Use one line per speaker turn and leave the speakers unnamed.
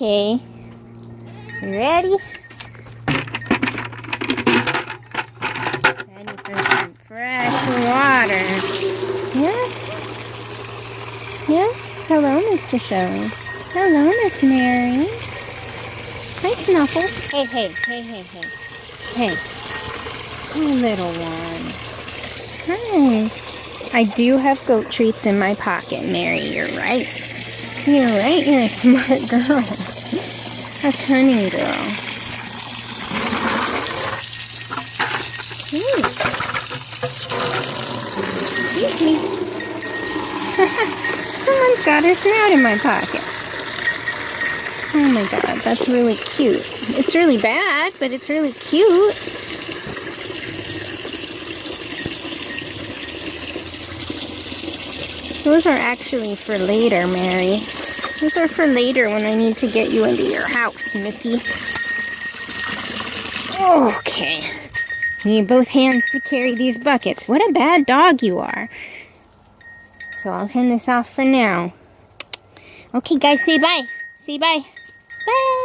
Okay. You ready? Ready for some fresh water. Yes? Yes? Hello, Mr. Shelley. Hello, Miss Mary. Hi, Snuffles. Hey. Oh, little one. Hi. I do have goat treats in my pocket, Mary. You're right. You're right. You're a smart girl. A cunning girl. Ooh. Excuse me. Someone's got her snout in my pocket. Oh my god, that's really cute. It's really bad, but it's really cute. Those are actually for later, Mary. Those are for later when I need to get you into your house, Missy. Okay. You need both hands to carry these buckets. What a bad dog you are. So I'll turn this off for now. Okay, guys, say bye. Say bye. Bye.